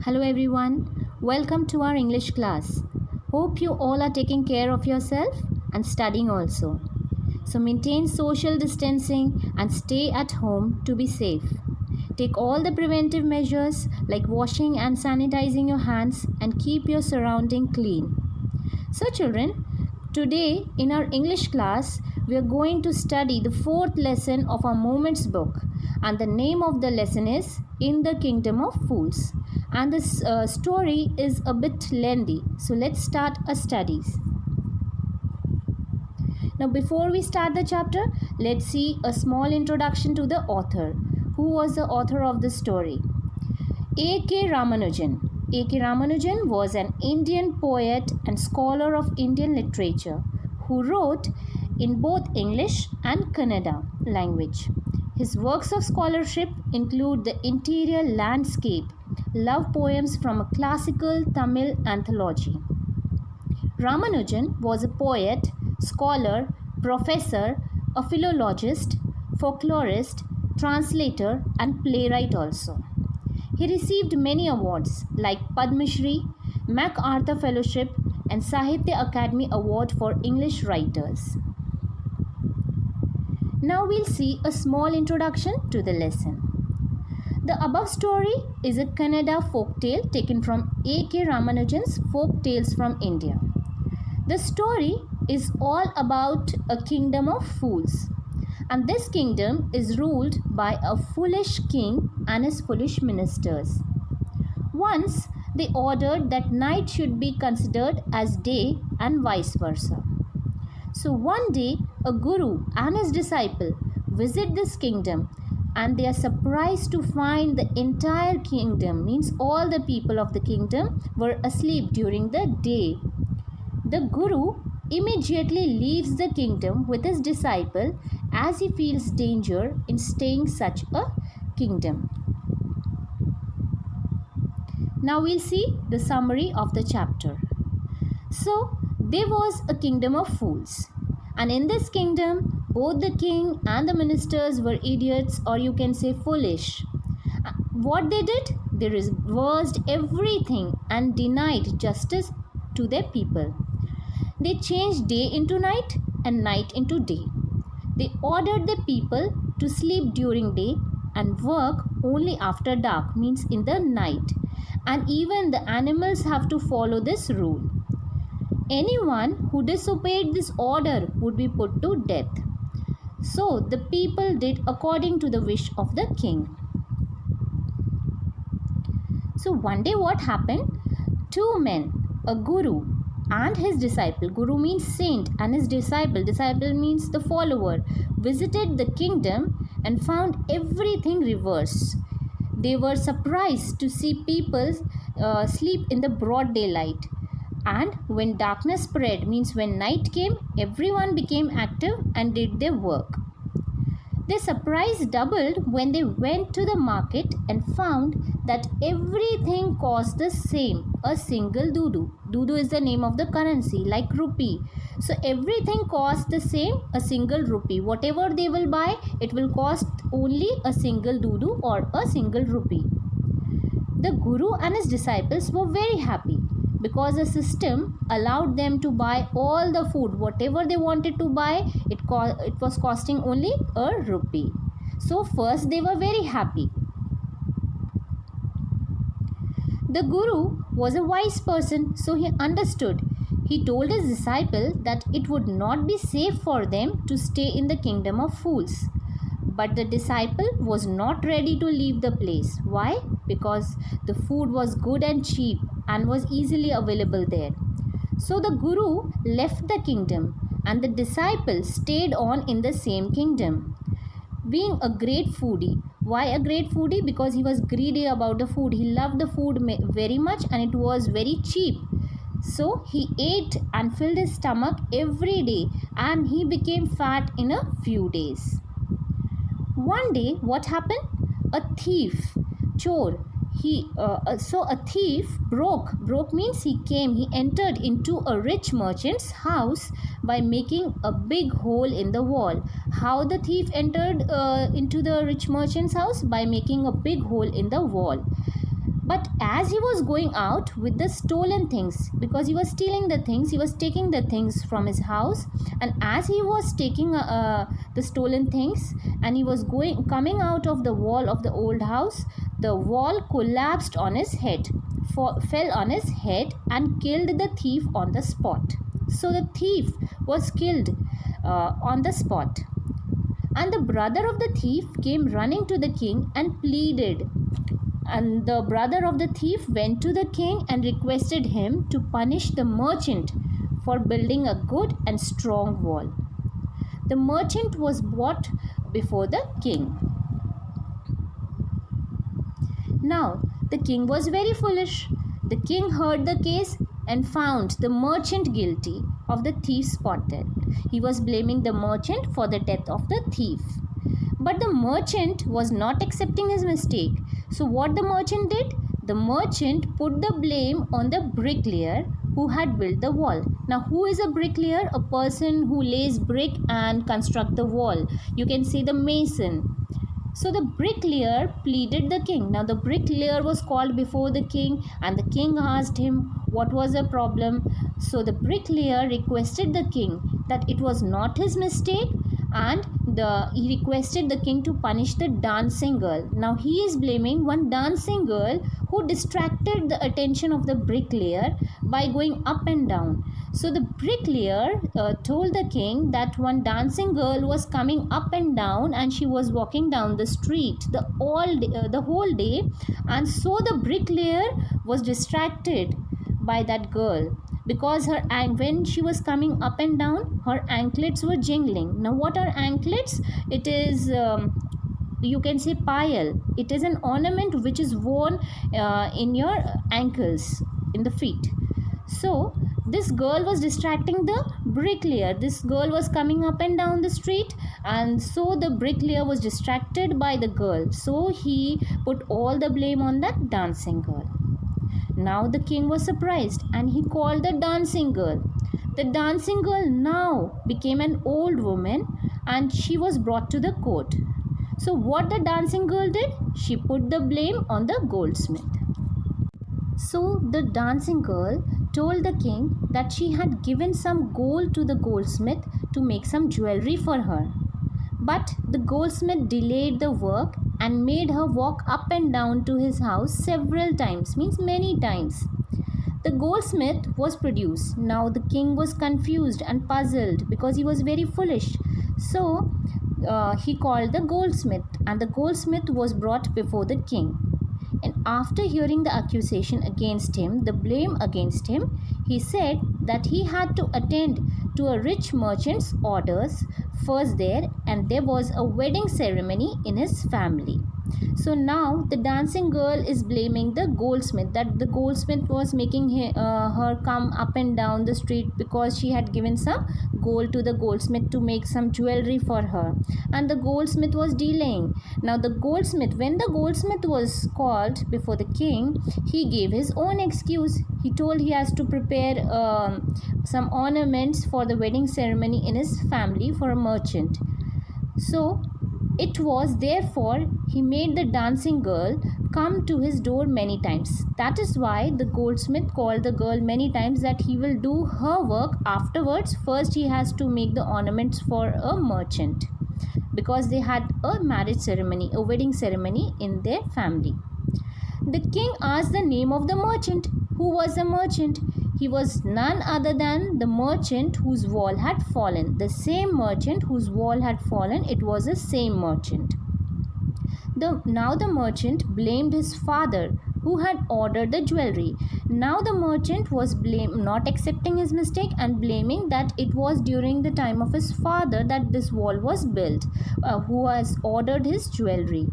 Hello everyone, welcome to our English class. Hope you all are taking care of yourself and studying also. So maintain social distancing and stay at home to be safe. Take all the preventive measures like washing and sanitizing your hands and keep your surrounding clean. So children, today in our English class we are going to study the fourth lesson of our Moments book, and the name of the lesson is In the Kingdom of Fools, and this story is a bit lengthy, so let's start our studies. Now before we start the chapter, let's see a small introduction to the author. Who was the author of the story? A.K. Ramanujan. A.K. Ramanujan was an Indian poet and scholar of Indian literature who wrote in both English and Kannada language. His works of scholarship include the Interior Landscape, love poems from a classical Tamil anthology. Ramanujan was a poet, scholar, professor, a philologist, folklorist, translator, and playwright also. He received many awards like Padma Shri, MacArthur Fellowship, and Sahitya Academy Award for English Writers. Now we'll see a small introduction to the lesson. The above story is a Kannada folktale taken from A.K. Ramanujan's Folk Tales from India. The story is all about a kingdom of fools, and this kingdom is ruled by a foolish king and his foolish ministers. Once they ordered that night should be considered as day and vice versa. So one day a guru and his disciple visit this kingdom, and they are surprised to find the entire kingdom, means all the people of the kingdom, were asleep during the day. The guru immediately leaves the kingdom with his disciple as he feels danger in staying such a kingdom. Now we'll see the summary of the chapter. So there was a kingdom of fools, and in this kingdom both the king and the ministers were idiots, or you can say foolish. What they did? They reversed everything and denied justice to their people. They changed day into night and night into day. They ordered the people to sleep during day and work only after dark, means in the night. And even the animals have to follow this rule. Anyone who disobeyed this order would be put to death. So the people did according to the wish of the king. So one day what happened? Two men, a guru and his disciple, guru means saint and his disciple means the follower, visited the kingdom and found everything reversed. They were surprised to see people sleep in the broad daylight, and when darkness spread, means when night came, everyone became active and did their work. Their surprise doubled when they went to the market and found that everything cost the same, a single dudu. Dudu is the name of the currency, like rupee. So everything cost the same, a single rupee. Whatever they will buy, it will cost only a single dudu or a single rupee. The guru and his disciples were very happy because the system allowed them to buy all the food, whatever they wanted to buy, it was costing only a rupee. So first they were very happy. The guru was a wise person, so he understood. He told his disciple that it would not be safe for them to stay in the kingdom of fools. But the disciple was not ready to leave the place. Why? Because the food was good and cheap and was easily available there. So the guru left the kingdom and the disciple stayed on in the same kingdom. Being a great foodie. Why a great foodie? Because he was greedy about the food. He loved the food very much and it was very cheap. So he ate and filled his stomach every day and he became fat in a few days. One day what happened? A thief, chor, a thief broke means he entered into a rich merchant's house by making a big hole in the wall. How the thief entered into the rich merchant's house? By making a big hole in the wall. But as he was going out with the stolen things, because he was stealing the things, he was taking the things from his house, and as he was taking the stolen things and he was coming out of the wall of the old house, the wall collapsed on his head, fell on his head and killed the thief on the spot. So the thief was killed on the spot. And the brother of the thief came running to the king and pleaded. And the brother of the thief went to the king and requested him to punish the merchant for building a good and strong wall. The merchant was brought before the king. Now, the king was very foolish. The king heard the case and found the merchant guilty of the thief's spotted. He was blaming the merchant for the death of the thief. But the merchant was not accepting his mistake. So what the merchant did? The merchant put the blame on the bricklayer who had built the wall. Now, who is a bricklayer? A person who lays brick and construct the wall. You can say the mason. So the bricklayer pleaded the king. Now the bricklayer was called before the king and the king asked him what was the problem. So the bricklayer requested the king that it was not his mistake, and he requested the king to punish the dancing girl. Now he is blaming one dancing girl who distracted the attention of the bricklayer by going up and down. So the bricklayer told the king that one dancing girl was coming up and down and she was walking down the street the whole day, and so the bricklayer was distracted by that girl because when she was coming up and down, her anklets were jingling. Now what are anklets? It is you can say payal. It is an ornament which is worn in your ankles, in the feet. So this girl was distracting the bricklayer. This girl was coming up and down the street, and so the bricklayer was distracted by the girl. So he put all the blame on that dancing girl. Now the king was surprised and he called the dancing girl. The dancing girl now became an old woman and she was brought to the court. So what the dancing girl did? She put the blame on the goldsmith. So the dancing girl told the king that she had given some gold to the goldsmith to make some jewelry for her. But the goldsmith delayed the work and made her walk up and down to his house several times, means many times. The goldsmith was produced. Now the king was confused and puzzled because he was very foolish. So he called the goldsmith, and the goldsmith was brought before the king. And after hearing the accusation against him, the blame against him, he said that he had to attend to a rich merchant's orders first there, and there was a wedding ceremony in his family. So now the dancing girl is blaming the goldsmith, that the goldsmith was making her come up and down the street because she had given some gold to the goldsmith to make some jewelry for her, and the goldsmith was delaying. Now the goldsmith, when the goldsmith was called before the king, he gave his own excuse. He told he has to prepare some ornaments for the wedding ceremony in his family for a merchant. So it was therefore he made the dancing girl come to his door many times. That is why the goldsmith called the girl many times, that he will do her work afterwards. First he has to make the ornaments for a merchant, because they had a marriage ceremony, a wedding ceremony in their family. The king asked the name of the merchant. Who was the merchant? He was none other than the merchant whose wall had fallen. The same merchant whose wall had fallen, it was the same merchant. Now the merchant blamed his father who had ordered the jewelry. Now the merchant was not accepting his mistake and blaming that it was during the time of his father that this wall was built, who has ordered his jewelry.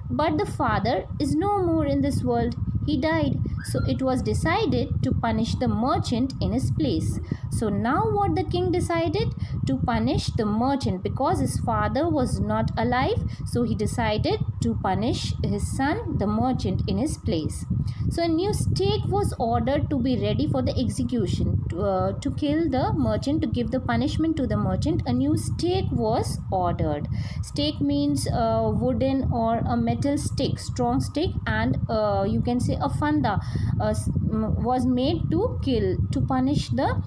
But the father is no more in this world. He died. So it was decided to punish the merchant in his place. So now what the king decided? To punish the merchant because his father was not alive. So he decided to punish his son, the merchant, in his place. So a new stake was ordered to be ready for the execution. To kill the merchant, to give the punishment to the merchant, a new stake was ordered. Stake means a wooden or a metal stick, strong stick, and you can say a fanda was made to punish the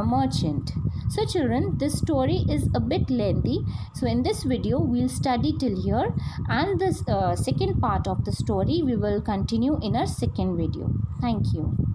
merchant. So children, this story is a bit lengthy. So in this video, we'll study till here, and this second part of the story we will continue in our second video. Thank you.